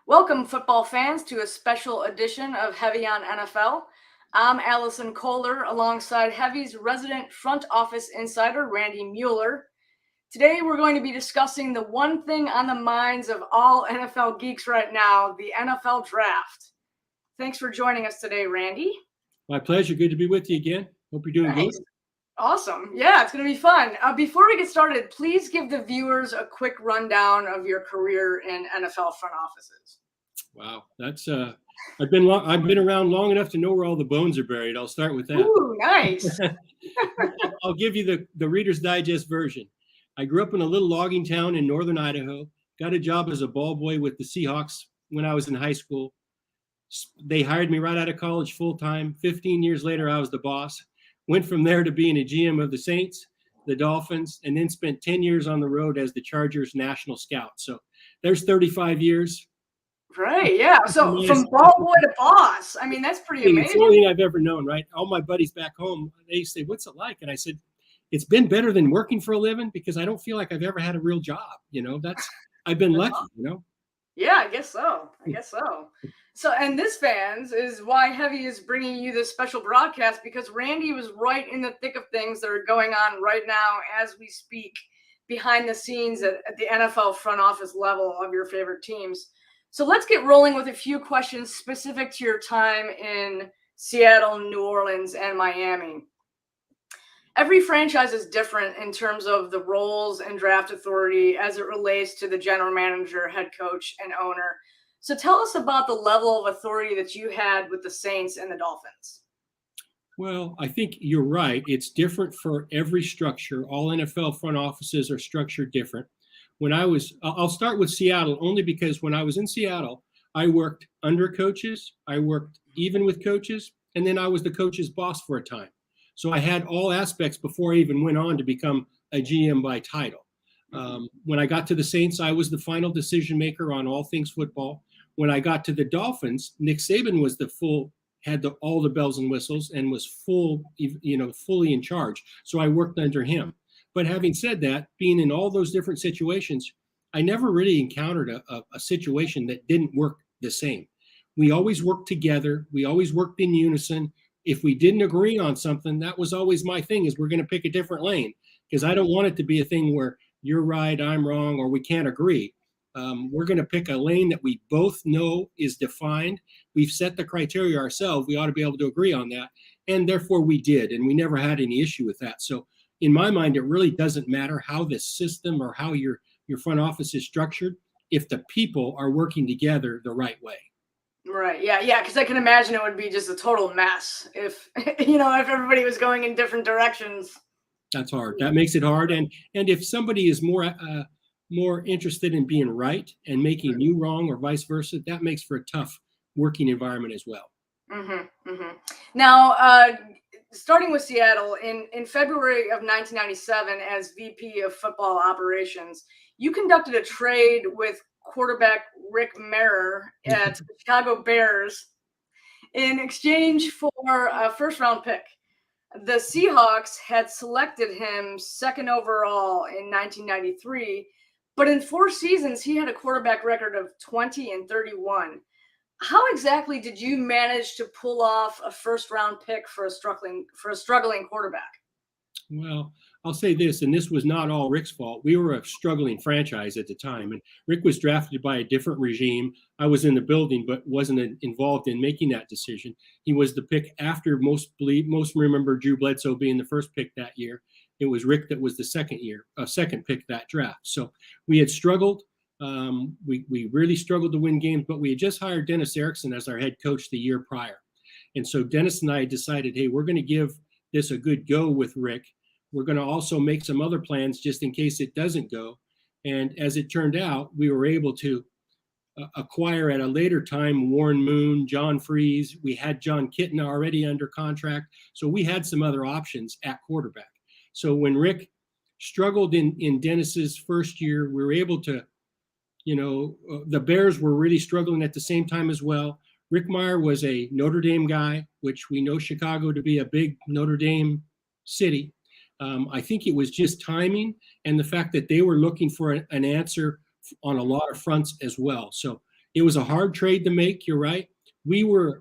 Welcome, football fans, to a special edition of Heavy on NFL. I'm Allison Kohler alongside Heavy's resident front office insider, Randy Mueller. Today, we're going to be discussing the one thing on the minds of all NFL geeks right now, the NFL draft. Thanks for joining us today, Randy. My pleasure. Good to be with you again. Hope you're doing good. Awesome. Yeah, it's going to be fun. Before we get started, please give the viewers a quick rundown of your career in NFL front offices. Wow, that's I've been around long enough to know where all the bones are buried. I'll start with that. Ooh, nice. I'll give you the Reader's Digest version. I grew up in a little logging town in northern Idaho. Got a job as a ball boy with the Seahawks when I was in high school. They hired me right out of college full time. 15 years later, I was the boss. Went from there to being a GM of the Saints, the Dolphins, and then spent 10 years on the road as the Chargers national scout. So there's 35 years. Right, yeah. So from ball boy to boss, I mean, that's pretty amazing. It's the only thing I've ever known, right? All my buddies back home, they say, what's it like? And I said, it's been better than working for a living because I don't feel like I've ever had a real job. I've been lucky, Yeah, I guess so. So, and this, fans, is why Heavy is bringing you this special broadcast, because Randy was right in the thick of things that are going on right now as we speak behind the scenes at the NFL front office level of your favorite teams. So let's get rolling with a few questions specific to your time in Seattle, New Orleans, and Miami. Every franchise is different in terms of the roles and draft authority as it relates to the general manager, head coach, and owner. So tell us about the level of authority that you had with the Saints and the Dolphins. Well, I think you're right. It's different for every structure. All NFL front offices are structured different. I'll start with Seattle only because when I was in Seattle, I worked under coaches, I worked even with coaches, and then I was the coach's boss for a time. So I had all aspects before I even went on to become a GM by title. When I got to the Saints, I was the final decision maker on all things football. When I got to the Dolphins, Nick Saban was had all the bells and whistles and was fully in charge. So I worked under him. But having said that, being in all those different situations, I never really encountered a situation that didn't work the same. We always worked together. We always worked in unison. If we didn't agree on something, that was always my thing, is we're going to pick a different lane, because I don't want it to be a thing where you're right, I'm wrong, or we can't agree. We're going to pick a lane that we both know is defined. We've set the criteria ourselves. We ought to be able to agree on that. And therefore we did, and we never had any issue with that. So in my mind, it really doesn't matter how the system or how your front office is structured if the people are working together the right way. Right. Yeah. Because I can imagine it would be just a total mess if if everybody was going in different directions. That's hard. That makes it hard. And if somebody is more interested in being right and making you wrong, or vice versa, that makes for a tough working environment as well. Now, starting with Seattle, in February of 1997, as VP of Football Operations, you conducted a trade with quarterback Rick Mirer at the Chicago Bears in exchange for a first-round pick. The Seahawks had selected him second overall in 1993, but in 4 seasons, he had a quarterback record of 20-31. How exactly did you manage to pull off a first-round pick for a struggling quarterback? Well, I'll say this, and this was not all Rick's fault. We were a struggling franchise at the time, and Rick was drafted by a different regime. I was in the building, but wasn't involved in making that decision. He was the pick after most remember Drew Bledsoe being the first pick that year. It was Rick that was the second pick that draft. So we had struggled. We really struggled to win games, but we had just hired Dennis Erickson as our head coach the year prior. And so Dennis and I decided, hey, we're going to give this a good go with Rick. We're going to also make some other plans just in case it doesn't go. And as it turned out, we were able to acquire at a later time Warren Moon, John Freeze. We had John Kitten already under contract. So we had some other options at quarterback. So when Rick struggled in Dennis's first year, we were able to, the Bears were really struggling at the same time as well. Rick Mirer was a Notre Dame guy, which we know Chicago to be a big Notre Dame city. I think it was just timing and the fact that they were looking for an answer on a lot of fronts as well. So It was a hard trade to make. You're right. We were,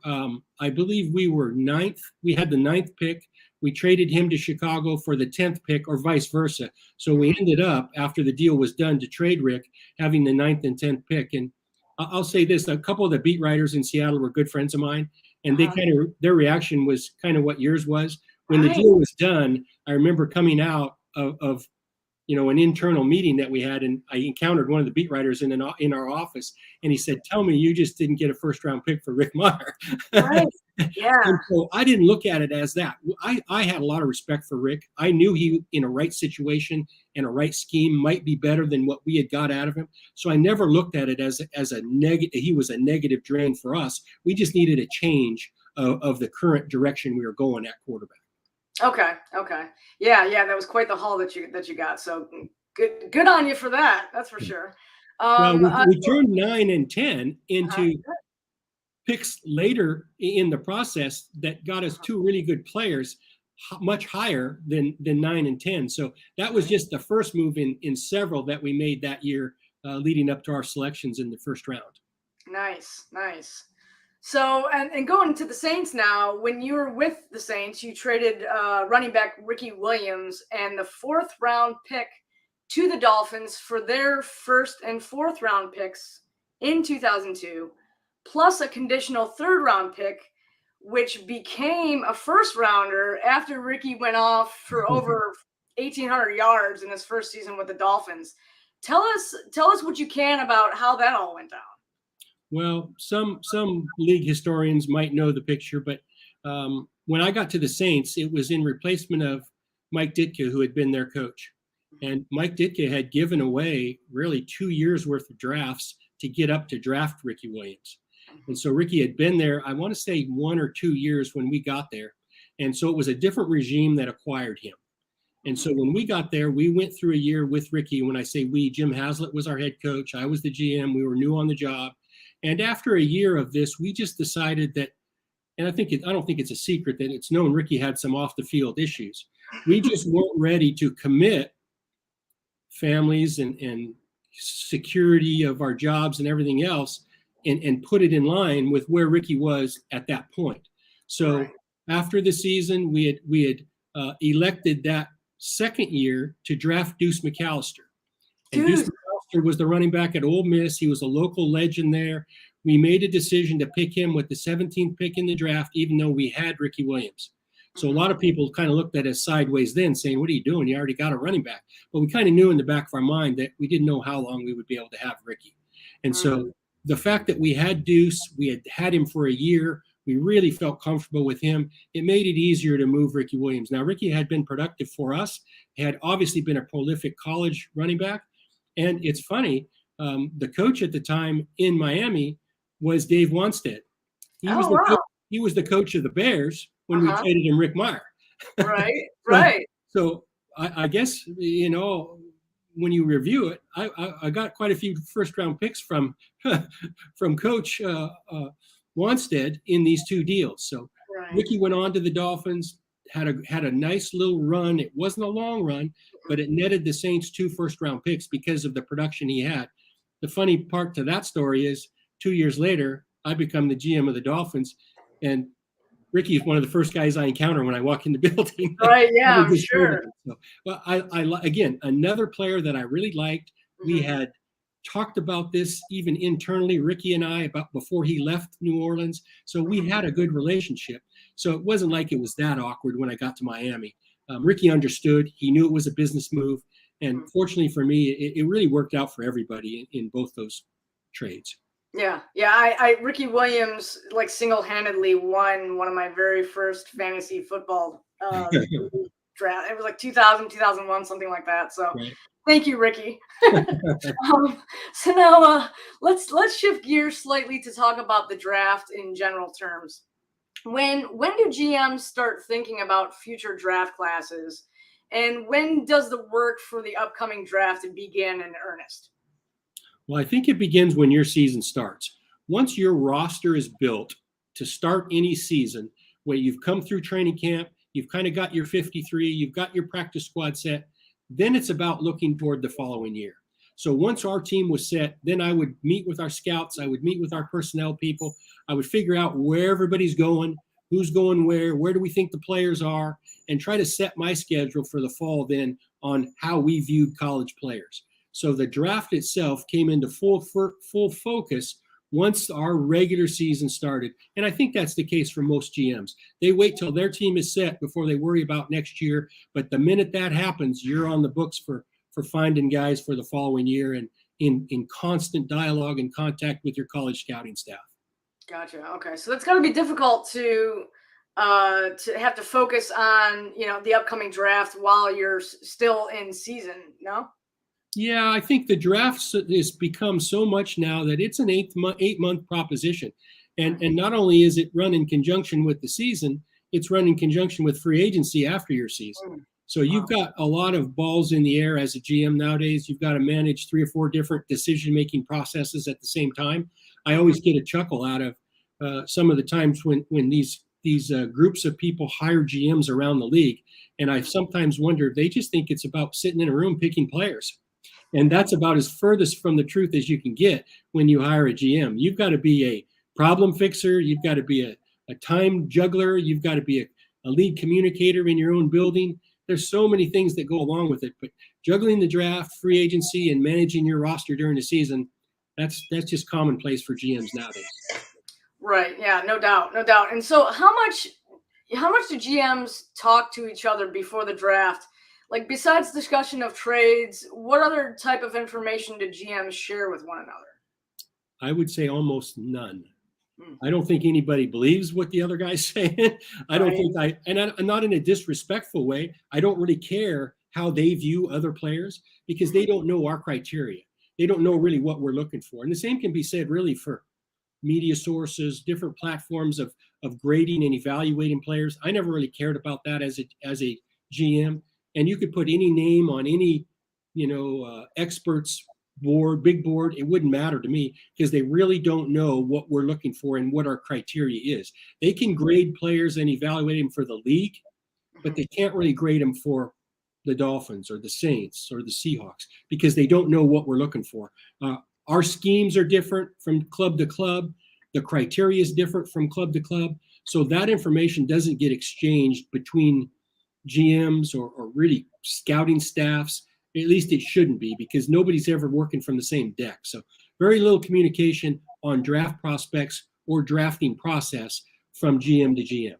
I believe we were ninth. We had the ninth pick. We traded him to Chicago for the 10th pick or vice versa. So we ended up, after the deal was done to trade Rick, having the 9th and 10th pick. And I'll say this, a couple of the beat writers in Seattle were good friends of mine. And they their reaction was kind of what yours was. When the deal was done, I remember coming out of an internal meeting that we had, and I encountered one of the beat writers in our office, and he said, "Tell me you just didn't get a first-round pick for Rick Meyer." Right. Yeah. And so I didn't look at it as that. I had a lot of respect for Rick. I knew he, in a right situation and a right scheme, might be better than what we had got out of him. So I never looked at it as a negative. He was a negative drain for us. We just needed a change of the current direction we were going at quarterback. Okay. Yeah. That was quite the haul that you got. So good on you for that. That's for sure. Well, we turned 9 and 10 into picks later in the process that got us two really good players, much higher than 9 and 10. So that was just the first move in several that we made that year, leading up to our selections in the first round. Nice. So, and going to the Saints now, when you were with the Saints, you traded running back Ricky Williams and the 4th round pick to the Dolphins for their 1st and 4th round picks in 2002, plus a conditional 3rd round pick, which became a 1st rounder after Ricky went off for over 1,800 yards in his first season with the Dolphins. Tell us what you can about how that all went down. Well, some league historians might know the picture, but when I got to the Saints, it was in replacement of Mike Ditka, who had been their coach. And Mike Ditka had given away really 2 years worth of drafts to get up to draft Ricky Williams. And so Ricky had been there, I want to say 1 or 2 years when we got there. And so it was a different regime that acquired him. And so when we got there, we went through a year with Ricky. When I say we, Jim Haslett was our head coach. I was the GM. We were new on the job. And after a year of this, we just decided that, and I don't think it's a secret that it's known Ricky had some off the field issues. We just weren't ready to commit families and security of our jobs and everything else and put it in line with where Ricky was at that point. So after the season, we had elected that second year to draft Deuce McAllister. And Deuce McAllister was the running back at Ole Miss. He was a local legend there. We made a decision to pick him with the 17th pick in the draft, even though we had Ricky Williams. So a lot of people kind of looked at us sideways then, saying, "What are you doing? You already got a running back." But we kind of knew in the back of our mind that we didn't know how long we would be able to have Ricky. And so the fact that we had Deuce, we had him for a year, we really felt comfortable with him. It made it easier to move Ricky Williams. Now, Ricky had been productive for us, had obviously been a prolific college running back. And it's funny, the coach at the time in Miami was Dave Wanstead. He was the coach of the Bears when we traded him Rick Meyer. Right. So I guess, when you review it, I got quite a few first round picks from Coach Wanstead in these two deals. So Ricky went on to the Dolphins, had a nice little run. It wasn't a long run, but it netted the Saints 2 first round picks because of the production he had. The funny part to that story is 2 years later, I become the GM of the Dolphins, and Ricky is one of the first guys I encounter when I walk in the building. Right, yeah, I'm sure. So, well, I again, another player that I really liked. We had talked about this even internally, Ricky and I, about before he left New Orleans. So we had a good relationship. So it wasn't like it was that awkward when I got to Miami. Ricky understood. He knew it was a business move. And fortunately for me, it really worked out for everybody in both those trades. Yeah. Ricky Williams single-handedly won one of my very first fantasy football draft. It was like 2000, 2001, something like that. So thank you, Ricky. So now let's shift gears slightly to talk about the draft in general terms. When do GMs start thinking about future draft classes, and when does the work for the upcoming draft begin in earnest? Well, I think it begins when your season starts. Once your roster is built to start any season, where you've come through training camp, you've kind of got your 53, you've got your practice squad set, then it's about looking toward the following year. So once our team was set, then I would meet with our scouts. I would meet with our personnel people. I would figure out where everybody's going, who's going where do we think the players are, and try to set my schedule for the fall then on how we viewed college players. So the draft itself came into full focus once our regular season started. And I think that's the case for most GMs. They wait till their team is set before they worry about next year. But the minute that happens, you're on the books for finding guys for the following year and in constant dialogue and contact with your college scouting staff. Gotcha. Okay. So that's got to be difficult to have to focus on, the upcoming draft while you're still in season, no? Yeah, I think the draft has become so much now that it's an 8-month proposition. And not only is it run in conjunction with the season, it's run in conjunction with free agency after your season. So you've got a lot of balls in the air as a GM nowadays. You've got to manage 3 or 4 different decision-making processes at the same time. I always get a chuckle out of some of the times when these groups of people hire GMs around the league. And I sometimes wonder if they just think it's about sitting in a room picking players. And that's about as furthest from the truth as you can get when you hire a GM. You've got to be a problem fixer. You've got to be a time juggler. You've got to be a lead communicator in your own building. There's so many things that go along with it. But juggling the draft, free agency, and managing your roster during the season, that's just commonplace for GMs nowadays. Right. Yeah, no doubt. No doubt. And so how much do GMs talk to each other before the draft? Like, besides discussion of trades, what other type of information do GMs share with one another? I would say almost none. I don't think anybody believes what the other guy's saying. I don't think I'm not in a disrespectful way. I don't really care how they view other players because they don't know our criteria. They don't know really what we're looking for. And the same can be said really for media sources, different platforms of grading and evaluating players. I never really cared about that as a GM. And you could put any name on any, experts board, big board. It wouldn't matter to me because they really don't know what we're looking for and what our criteria is. They can grade players and evaluate them for the league, but they can't really grade them for the Dolphins or the Saints or the Seahawks because they don't know what we're looking for. Our schemes are different from club to club. The criteria is different from club to club. So that information doesn't get exchanged between GMs or really scouting staffs. At least it shouldn't be because nobody's ever working from the same deck. So very little communication on draft prospects or drafting process from GM to GM.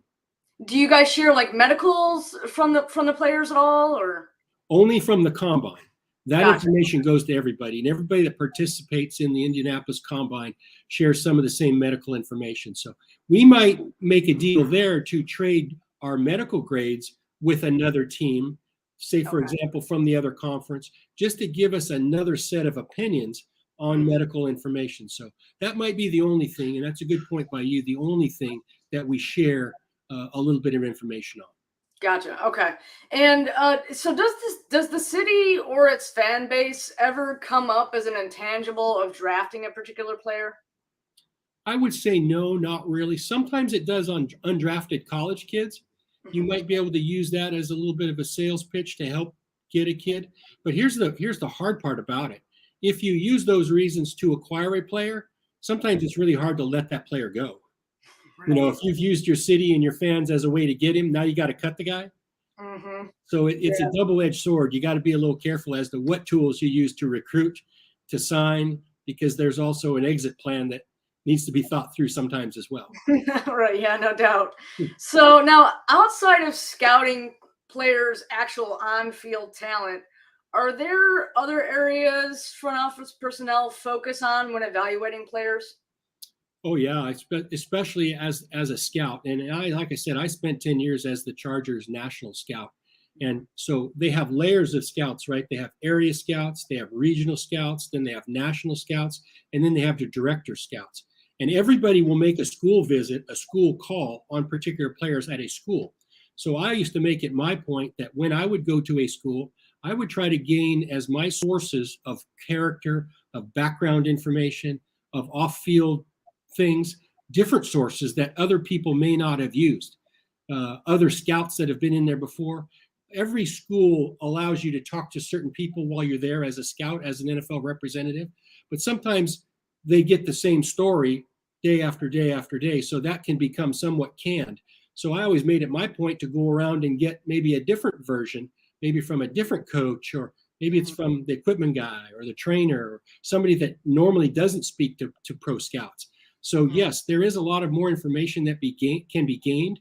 Do you guys share like medicals from the players at all, or only from the combine? That Gotcha. information goes to everybody, and everybody that participates in the Indianapolis Combine shares some of the same medical information. So we might make a deal there to trade our medical grades with another team, say, for example, from the other conference, just to give us another set of opinions on medical information. So that might be the only thing, and that's a good point by you, the only thing that we share a little bit of information on. Gotcha. Okay. And so does the city or its fan base ever come up as an intangible of drafting a particular player? I would say no, not really. Sometimes it does on undrafted college kids. You might be able to use that as a little bit of a sales pitch to help get a kid. But here's the hard part about it. If you use those reasons to acquire a player, sometimes it's really hard to let that player go. If you've used your city and your fans as a way to get him, now you got to cut the guy. So it's a double-edged sword. You got to be a little careful as to what tools you use to recruit, to sign, because there's also an exit plan that needs to be thought through sometimes as well. Right. Yeah, no doubt. So now, outside of scouting players' actual on-field talent, are there other areas front office personnel focus on when evaluating players? Oh yeah, especially as a scout. And like I said, I spent 10 years as the Chargers national scout. And so they have layers of scouts, right? They have area scouts, they have regional scouts, then they have national scouts, and then they have the director scouts. And everybody will make a school visit, a school call on particular players at a school. So I used to make it my point that when I would go to a school, I would try to gain as my sources of character, of background information, of off-field things, different sources that other people may not have used, other scouts that have been in there before. every school allows you to talk to certain people while you're there as a scout, as an NFL representative, but sometimes they get the same story day after day after day. So that can become somewhat canned. So I always made it my point to go around and get maybe a different version, maybe from a different coach, or maybe it's from the equipment guy or the trainer, or somebody that normally doesn't speak to pro scouts. So yes, there is a lot of more information that can be gained.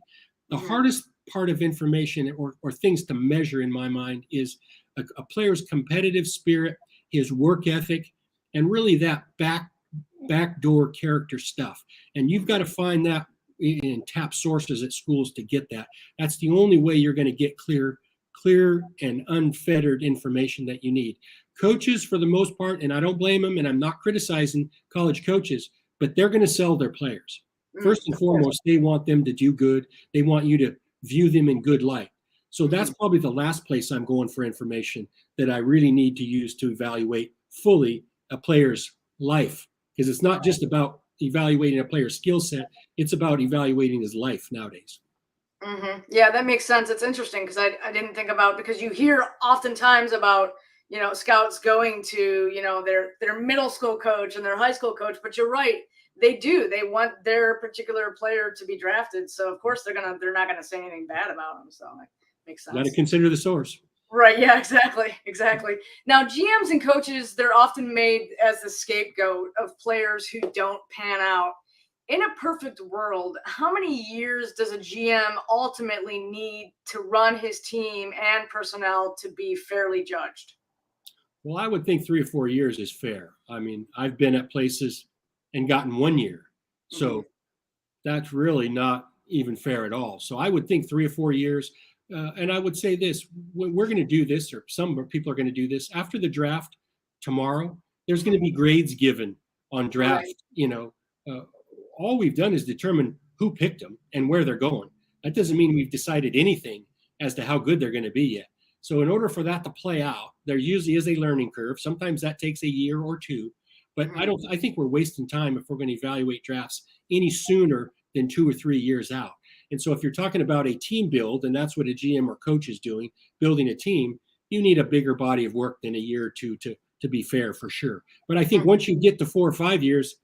The hardest part of information or things to measure in my mind is a player's competitive spirit, his work ethic, and really that backdoor character stuff. And you've got to find that in tap sources at schools to get that. That's the only way you're going to get clear and unfettered information that you need. Coaches, for the most part, and I don't blame them, and I'm not criticizing college coaches, but they're going to sell their players. First and foremost, they want them to do good. They want you to view them in good light. So that's probably the last place I'm going for information that I really need to use to evaluate fully a player's life, because it's not just about evaluating a player's skill set. It's about evaluating his life nowadays. Yeah, that makes sense. It's interesting because I didn't think about, because you hear oftentimes about, scouts going to, their middle school coach and their high school coach, but you're right. They do. They want their particular player to be drafted. So of course they're not going to say anything bad about them. So that makes sense. Got to consider the source. Right. Yeah, exactly. Now, GMs and coaches, they're often made as the scapegoat of players who don't pan out. In a perfect world, how many years does a GM ultimately need to run his team and personnel to be fairly judged? Well, I would think 3 or 4 years is fair. I mean, I've been at places and gotten 1 year. So that's really not even fair at all. So I would think 3 or 4 years. And I would say this: we're going to do this, or some people are going to do this after the draft tomorrow. There's going to be grades given on draft. All we've done is determine who picked them and where they're going. That doesn't mean we've decided anything as to how good they're going to be yet. So in order for that to play out, there usually is a learning curve. Sometimes that takes a year or two, but I think we're wasting time if we're going to evaluate drafts any sooner than 2 or 3 years out. And so if you're talking about a team build, and that's what a GM or coach is doing, building a team, you need a bigger body of work than a year or two to be fair, for sure. But I think once you get to 4 or 5 years,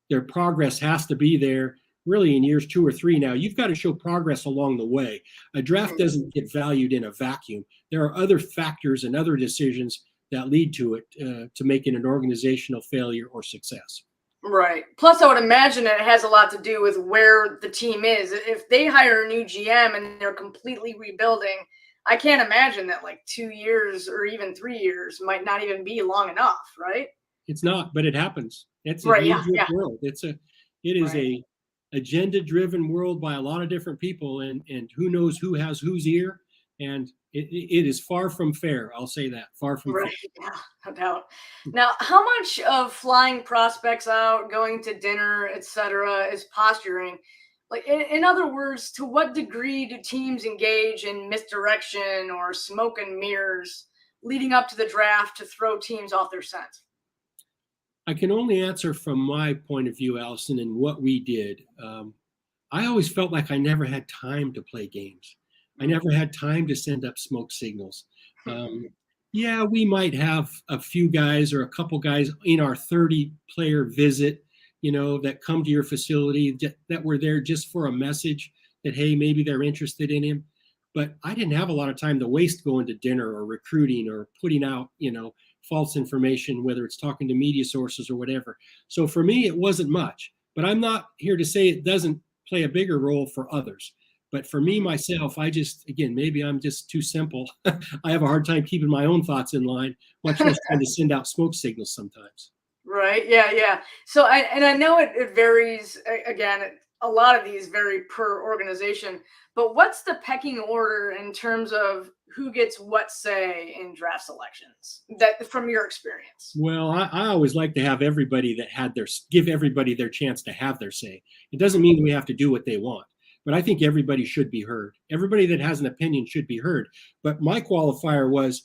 their progress has to be there. Really, in years 2 or 3 now, you've got to show progress along the way. A draft doesn't get valued in a vacuum. There are other factors and other decisions that lead to it, to make it an organizational failure or success. Right. Plus, I would imagine it has a lot to do with where the team is. If they hire a new GM and they're completely rebuilding, I can't imagine that 2 years or even 3 years might not even be long enough, right? It's not, but it happens. It's a Right, knee-jerk world. It is a agenda-driven world by a lot of different people, and who knows who has whose ear, and it is far from fair. I'll say that, far from fair. Yeah, no doubt. Now, how much of flying prospects out, going to dinner, etc., is posturing? In other words, to what degree do teams engage in misdirection or smoke and mirrors leading up to the draft to throw teams off their scent? I can only answer from my point of view, Allison, and what we did. I always felt like I never had time to play games. I never had time to send up smoke signals. Yeah, we might have a few guys or a couple guys in our 30-player visit, that come to your facility that were there just for a message that, hey, maybe they're interested in him. But I didn't have a lot of time to waste going to dinner or recruiting or putting out, false information, whether it's talking to media sources or whatever. So for me, it wasn't much. But I'm not here to say it doesn't play a bigger role for others. But for me, myself, maybe I'm just too simple. I have a hard time keeping my own thoughts in line, much less trying to send out smoke signals sometimes. Right. Yeah. So I know it varies. Again, a lot of these vary per organization. But what's the pecking order in terms of who gets what say in draft selections, that from your experience? Well, I always like to have everybody give everybody their chance to have their say. It doesn't mean we have to do what they want, but I think everybody should be heard. Everybody that has an opinion should be heard. But my qualifier was,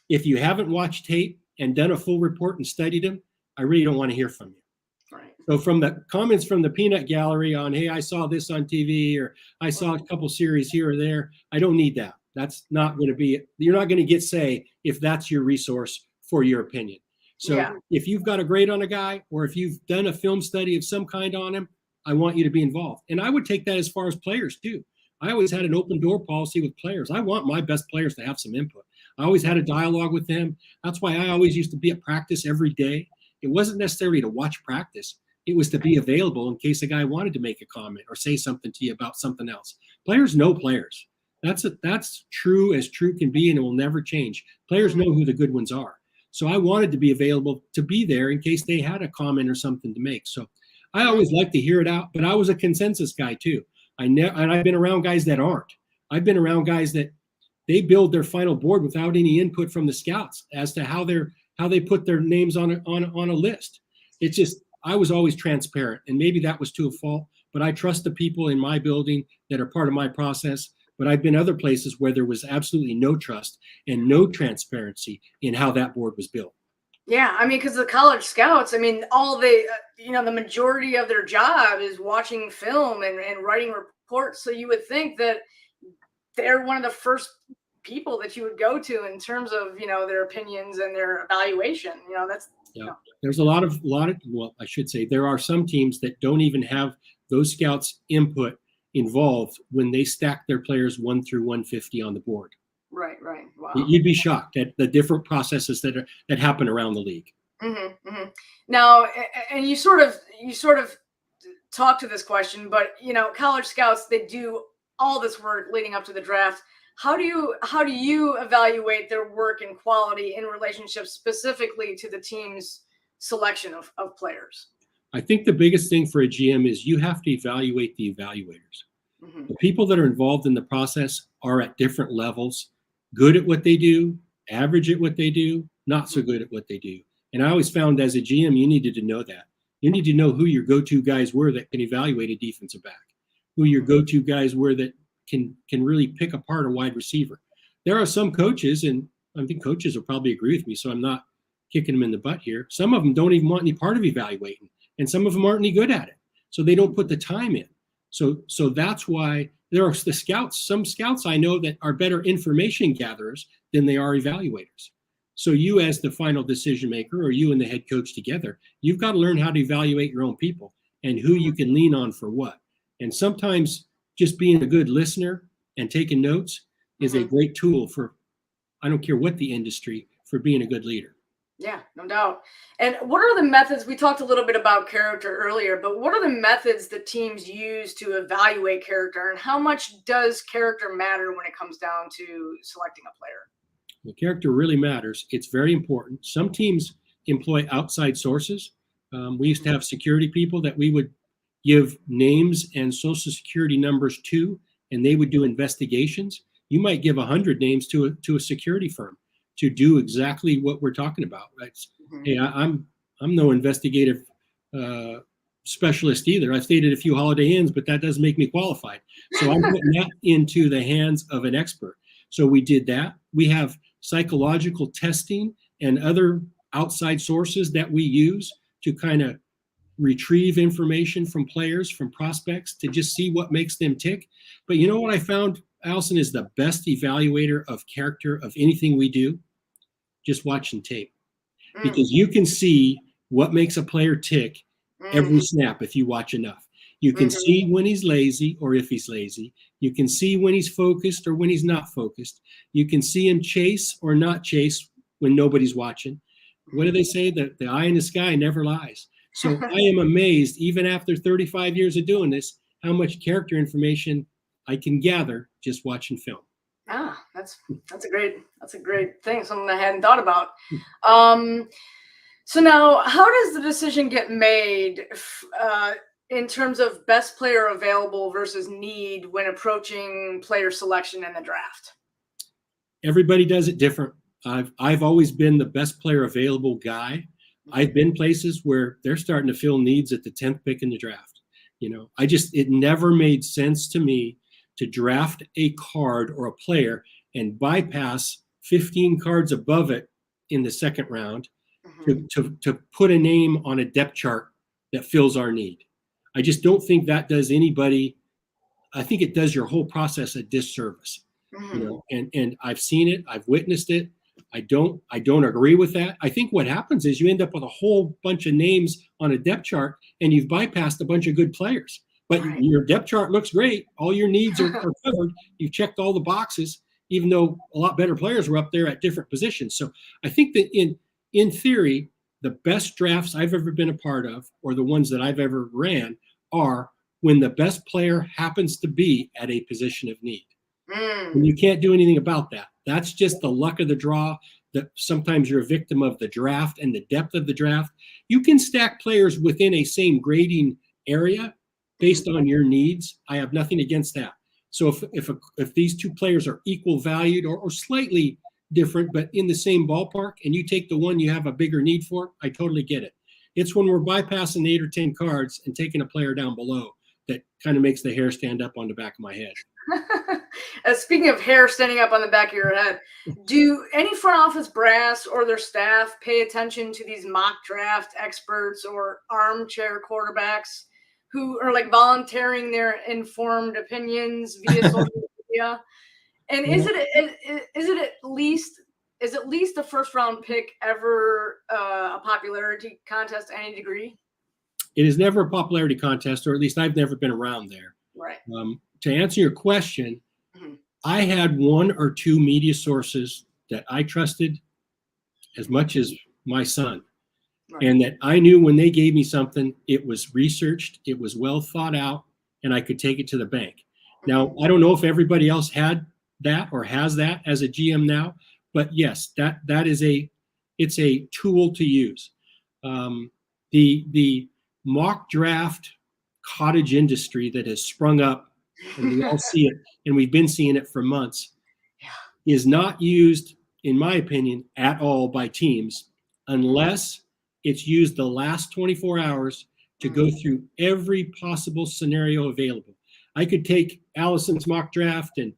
if you haven't watched tape and done a full report and studied them, I really don't want to hear from you. Right. So from the comments from the peanut gallery on, hey, I saw this on TV, or I saw a couple series here or there, I don't need that. That's not going to be, you're not going to get say if that's your resource for your opinion. So if you've got a grade on a guy, or if you've done a film study of some kind on him, I want you to be involved. And I would take that as far as players too. I always had an open door policy with players. I want my best players to have some input. I always had a dialogue with them. That's why I always used to be at practice every day. It wasn't necessarily to watch practice. It was to be available in case a guy wanted to make a comment or say something to you about something else. Players know players. That's true as true can be, and it will never change. Players know who the good ones are. So I wanted to be available to be there in case they had a comment or something to make. So I always like to hear it out, but I was a consensus guy too. And I've been around guys that aren't. I've been around guys that they build their final board without any input from the scouts as to how they put their names on a list. It's just, I was always transparent, and maybe that was to a fault, but I trust the people in my building that are part of my process. But I've been other places where there was absolutely no trust and no transparency in how that board was built. Yeah, I mean, because the college scouts, I mean, all they, the majority of their job is watching film and writing reports. So you would think that they're one of the first people that you would go to in terms of, their opinions and their evaluation. There's a lot of, well, I should say there are some teams that don't even have those scouts' input involved when they stack their players 1 through 150 on the board. Right. Wow. You'd be shocked at the different processes that happen around the league. Now, and you sort of talk to this question, but college scouts, they do all this work leading up to the draft. How do you evaluate their work and quality in relationship specifically to the team's selection of players? I think the biggest thing for a GM is you have to evaluate the evaluators. The people that are involved in the process are at different levels, good at what they do, average at what they do, not so good at what they do. And I always found as a GM, you needed to know that. You need to know who your go-to guys were that can evaluate a defensive back, who your go-to guys were that can really pick apart a wide receiver. There are some coaches, and I think coaches will probably agree with me, so I'm not kicking them in the butt here. Some of them don't even want any part of evaluating. And some of them aren't any good at it. So they don't put the time in. So that's why there are the scouts. Some scouts I know that are better information gatherers than they are evaluators. So you as the final decision maker, or you and the head coach together, you've got to learn how to evaluate your own people and who you can lean on for what. And sometimes just being a good listener and taking notes is a great tool for, I don't care what the industry, for being a good leader. Yeah, no doubt. And what are the methods? We talked a little bit about character earlier, but what are the methods that teams use to evaluate character, and how much does character matter when it comes down to selecting a player? The character really matters. It's very important. Some teams employ outside sources. We used to have security people that we would give names and social security numbers to, and they would do investigations. You might give 100 names to a security firm to do exactly what we're talking about. Right? Hey, I'm no investigative specialist either. I've stayed at a few Holiday Inns, but that doesn't make me qualified. So I'm putting that into the hands of an expert. So we did that. We have psychological testing and other outside sources that we use to kind of retrieve information from players, from prospects, to just see what makes them tick. But you know what I found, Allison, is the best evaluator of character of anything we do? Just watching tape. Because you can see what makes a player tick every snap if you watch enough. You can see when he's lazy or if he's lazy. You can see when he's focused or when he's not focused. You can see him chase or not chase when nobody's watching. What do they say? That the eye in the sky never lies. So I am amazed, even after 35 years of doing this, how much character information I can gather just watching film. That's a great thing. Something I hadn't thought about. So now, how does the decision get made in terms of best player available versus need when approaching player selection in the draft? Everybody does it different. I've always been the best player available guy. I've been places where they're starting to fill needs at the 10th pick in the draft. It never made sense to me to draft a card or a player and bypass 15 cards above it in the second round to put a name on a depth chart that fills our need. I just don't think that does anybody. I think it does your whole process a disservice. And I've seen it, I've witnessed it. I don't agree with that. I think what happens is you end up with a whole bunch of names on a depth chart and you've bypassed a bunch of good players. But your depth chart looks great. All your needs are covered. You've checked all the boxes, even though a lot better players were up there at different positions. So I think that in theory, the best drafts I've ever been a part of, or the ones that I've ever ran, are when the best player happens to be at a position of need. And you can't do anything about that. That's just the luck of the draw. That sometimes you're a victim of the draft and the depth of the draft. You can stack players within a same grading area based on your needs. I have nothing against that. So if these two players are equal valued or slightly different, but in the same ballpark, and you take the one you have a bigger need for, I totally get it. It's when we're bypassing 8 or 10 cards and taking a player down below that kind of makes the hair stand up on the back of my head. Speaking of hair standing up on the back of your head, do any front office brass or their staff pay attention to these mock draft experts or armchair quarterbacks who are like volunteering their informed opinions via social media? And is it at least a first round pick ever a popularity contest to any degree? It is never a popularity contest, or at least I've never been around there. Right. To answer your question, I had 1 or 2 media sources that I trusted as much as my son. Right. And that I knew when they gave me something, it was researched, it was well thought out, and I could take it to the bank. Now, I don't know if everybody else had that or has that as a GM now, but yes, that is it's a tool to use. The mock draft cottage industry that has sprung up, and we all see it, and we've been seeing it for months, is not used, in my opinion, at all by teams unless it's used the last 24 hours to go through every possible scenario available. I could take Allison's mock draft and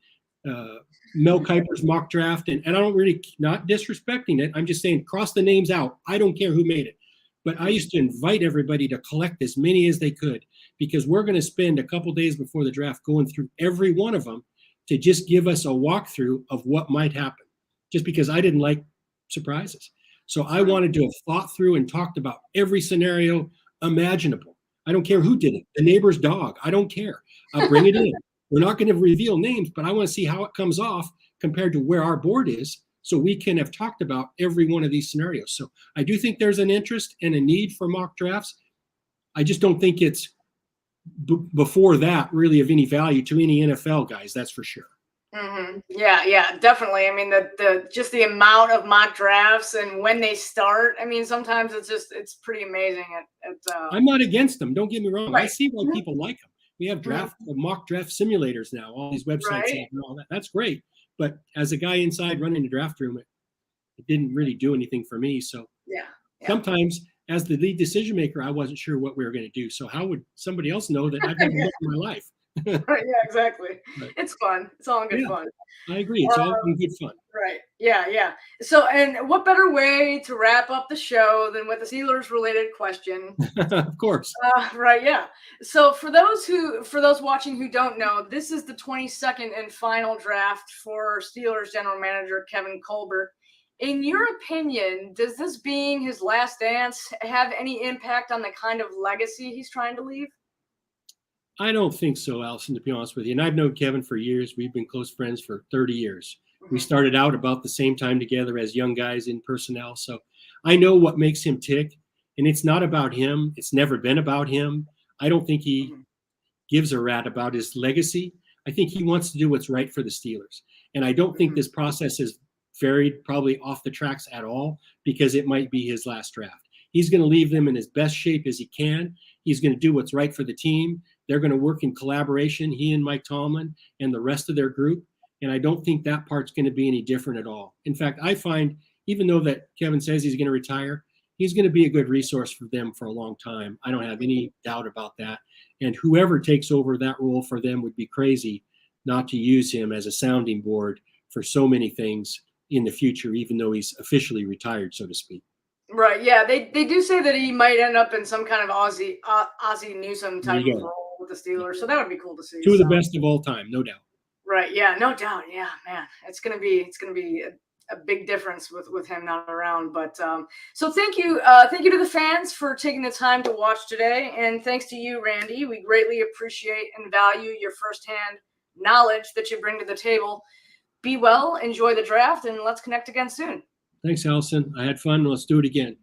Mel Kiper's mock draft, and I don't really, not disrespecting it, I'm just saying cross the names out. I don't care who made it. But I used to invite everybody to collect as many as they could, because we're going to spend a couple days before the draft going through every one of them to just give us a walkthrough of what might happen, just because I didn't like surprises. So I wanted to have thought through and talked about every scenario imaginable. I don't care who did it. The neighbor's dog. I don't care. I'll bring it in. We're not going to reveal names, but I want to see how it comes off compared to where our board is, so we can have talked about every one of these scenarios. So I do think there's an interest and a need for mock drafts. I just don't think it's before that really of any value to any NFL guys. That's for sure. Yeah, definitely. I mean, the just the amount of mock drafts and when they start. I mean, sometimes it's pretty amazing. I'm not against them. Don't get me wrong. Right. I see why people like them. We have mock draft simulators now. All these websites and all that. That's great. But as a guy inside running the draft room, it didn't really do anything for me. So sometimes, as the lead decision maker, I wasn't sure what we were going to do. So how would somebody else know that I've never looked in my life? Right, yeah, exactly. Right. It's fun. It's all in good fun. I agree. It's all in good fun. Right. Yeah. So, and what better way to wrap up the show than with a Steelers related question? Of course. Right. Yeah. So for those watching who don't know, this is the 22nd and final draft for Steelers general manager Kevin Colbert. In your opinion, does this being his last dance have any impact on the kind of legacy he's trying to leave? I don't think so, Allison, to be honest with you. And I've known Kevin for years. We've been close friends for 30 years. We started out about the same time together as young guys in personnel. So I know what makes him tick. And it's not about him. It's never been about him. I don't think he gives a rat about his legacy. I think he wants to do what's right for the Steelers. And I don't think this process is varied probably off the tracks at all, because it might be his last draft. He's going to leave them in as best shape as he can. He's going to do what's right for the team. They're going to work in collaboration, he and Mike Tomlin and the rest of their group. And I don't think that part's going to be any different at all. In fact, I find, even though that Kevin says he's going to retire, he's going to be a good resource for them for a long time. I don't have any doubt about that. And whoever takes over that role for them would be crazy not to use him as a sounding board for so many things in the future, even though he's officially retired, so to speak. Right. Yeah. They do say that he might end up in some kind of Ozzie Newsome type of role with the Steelers. So that would be cool to see. Two of the best of all time, no doubt. Right. Yeah. No doubt. Yeah, man. It's gonna be a big difference with him not around. But so thank you to the fans for taking the time to watch today, and thanks to you, Randy. We greatly appreciate and value your firsthand knowledge that you bring to the table. Be well, enjoy the draft, and let's connect again soon. Thanks, Allison. I had fun. Let's do it again.